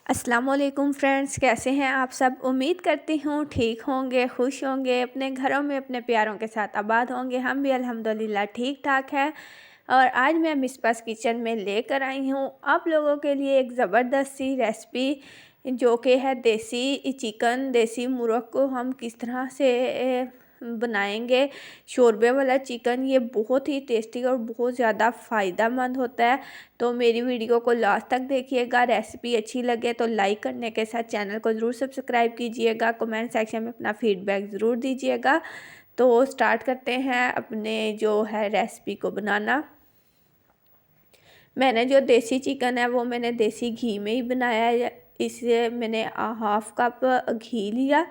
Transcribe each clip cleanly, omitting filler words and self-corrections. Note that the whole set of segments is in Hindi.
अस्सलाम वालेकुम फ्रेंड्स, कैसे हैं आप सब। उम्मीद करती हूँ ठीक होंगे, खुश होंगे, अपने घरों में अपने प्यारों के साथ आबाद होंगे। हम भी अल्हम्दुलिल्लाह ठीक ठाक है। और आज मैं मिसबास किचन में लेकर आई हूँ आप लोगों के लिए एक ज़बरदस्त सी रेसिपी, जो कि है देसी चिकन। देसी मुर्ग को हम किस तरह से बनाएंगे शोरबे वाला चिकन। ये बहुत ही टेस्टी और बहुत ज़्यादा फ़ायदेमंद होता है। तो मेरी वीडियो को लास्ट तक देखिएगा। रेसिपी अच्छी लगे तो लाइक करने के साथ चैनल को ज़रूर सब्सक्राइब कीजिएगा। कमेंट सेक्शन में अपना फीडबैक ज़रूर दीजिएगा। तो स्टार्ट करते हैं अपने जो है रेसिपी को बनाना। मैंने जो देसी चिकन है वो मैंने देसी घी में ही बनाया है। इसे मैंने हाफ़ कप घी लिया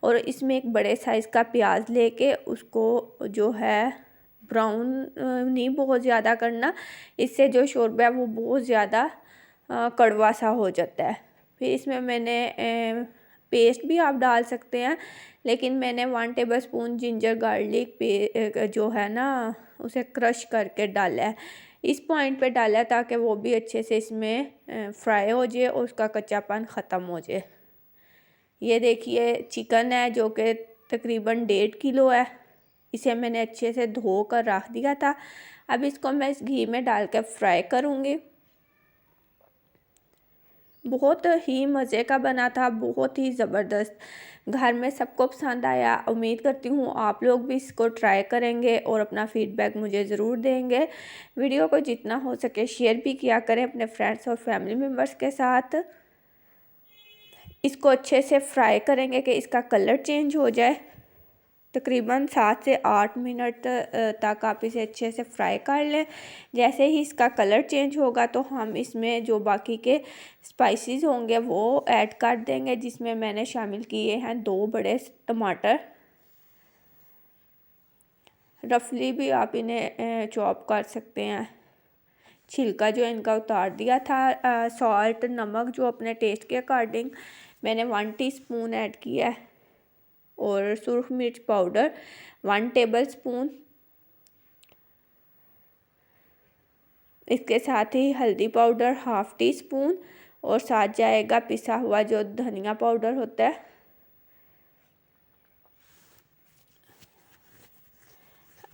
और इसमें एक बड़े साइज़ का प्याज लेके उसको जो है ब्राउन नहीं बहुत ज़्यादा करना, इससे जो शोरबा है वो बहुत ज़्यादा कड़वा सा हो जाता है। फिर इसमें मैंने पेस्ट भी आप डाल सकते हैं, लेकिन मैंने 1 टेबल स्पून जिंजर गार्लिक जो है ना उसे क्रश करके डाला है। इस पॉइंट पे डाला है ताकि वो भी अच्छे से इसमें फ्राई हो जाए और उसका कच्चापन ख़त्म हो जाए। ये देखिए चिकन है जो कि तकरीबन 1.5 किलो है। इसे मैंने अच्छे से धो कर रख दिया था। अब इसको मैं इस घी में डाल कर फ्राई करूँगी। बहुत ही मज़े का बना था, बहुत ही ज़बरदस्त। घर में सबको पसंद आया। उम्मीद करती हूँ आप लोग भी इसको ट्राई करेंगे और अपना फीडबैक मुझे ज़रूर देंगे। वीडियो को जितना हो सके शेयर भी किया करें अपने फ्रेंड्स और फैमिली मेम्बर्स के साथ। इसको अच्छे से फ्राई करेंगे कि इसका कलर चेंज हो जाए। तकरीबन 7 से 8 मिनट तक आप इसे अच्छे से फ्राई कर लें। जैसे ही इसका कलर चेंज होगा तो हम इसमें जो बाकी के स्पाइसेस होंगे वो ऐड कर देंगे, जिसमें मैंने शामिल किए हैं 2 बड़े टमाटर। रफली भी आप इन्हें चॉप कर सकते हैं। छिलका जो इनका उतार दिया था। सॉल्ट नमक जो अपने टेस्ट के अकॉर्डिंग मैंने 1 टीस्पून ऐड किया है। और सुरख मिर्च पाउडर 1 टेबल स्पून। इसके साथ ही हल्दी पाउडर 1/2 टीस्पून और साथ जाएगा पिसा हुआ जो धनिया पाउडर होता है।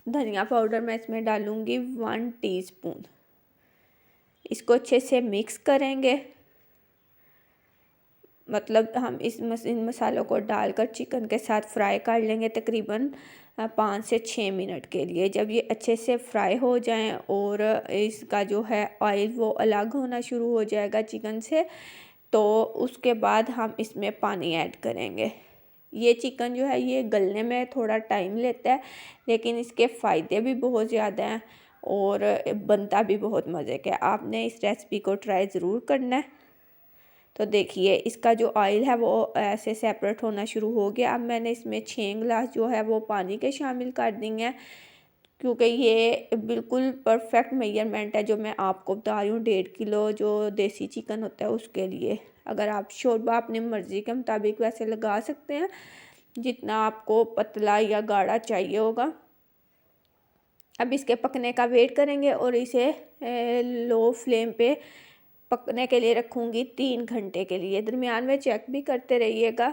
धनिया पाउडर मैं इसमें डालूंगी 1 टीस्पून। इसको अच्छे से मिक्स करेंगे। मतलब हम इन मसालों को डालकर चिकन के साथ फ्राई कर लेंगे तकरीबन 5 से 6 मिनट के लिए। जब ये अच्छे से फ्राई हो जाएं और इसका जो है ऑयल वो अलग होना शुरू हो जाएगा चिकन से, तो उसके बाद हम इसमें पानी ऐड करेंगे। ये चिकन जो है ये गलने में थोड़ा टाइम लेता है, लेकिन इसके फ़ायदे भी बहुत ज़्यादा हैं और बनता भी बहुत मज़े का है। आपने इस रेसिपी को ट्राई ज़रूर करना है। तो देखिए इसका जो ऑयल है वो ऐसे सेपरेट होना शुरू हो गया। अब मैंने इसमें 6 गिलास जो है वो पानी के शामिल कर देंगे, क्योंकि ये बिल्कुल परफेक्ट मेजरमेंट है जो मैं आपको बता रही हूँ। 1.5 किलो जो देसी चिकन होता है उसके लिए। अगर आप शोरबा अपनी मर्ज़ी के मुताबिक वैसे लगा सकते हैं, जितना आपको पतला या गाढ़ा चाहिए होगा। अब इसके पकने का वेट करेंगे और इसे लो फ्लेम पे पकने के लिए रखूँगी 3 घंटे के लिए। दरमियान में चेक भी करते रहिएगा।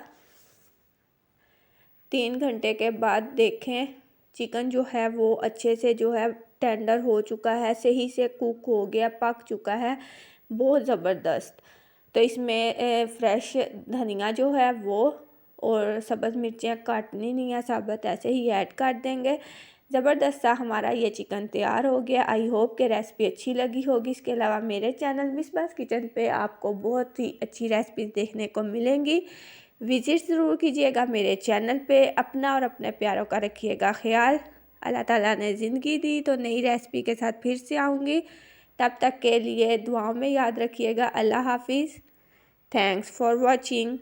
3 घंटे के बाद देखें चिकन जो है वो अच्छे से जो है टेंडर हो चुका है, सही से कुक हो गया, पक चुका है बहुत ज़बरदस्त। तो इसमें फ्रेश धनिया जो है वो और सब्ज़ मिर्चियाँ काटनी नहीं है, साबुत ऐसे ही ऐड कर देंगे। ज़बरदस्त सा हमारा ये चिकन तैयार हो गया। आई होप कि रेसिपी अच्छी लगी होगी। इसके अलावा मेरे चैनल मिसबास किचन पे आपको बहुत ही अच्छी रेसिपीज़ देखने को मिलेंगी। विज़िट ज़रूर कीजिएगा मेरे चैनल पे। अपना और अपने प्यारों का रखिएगा ख्याल। अल्लाह ताला ने ज़िंदगी दी तो नई रेसिपी के साथ फिर से आऊँगी। तब तक के लिए दुआओं में याद रखिएगा। अल्लाह हाफिज़। Thanks for watching.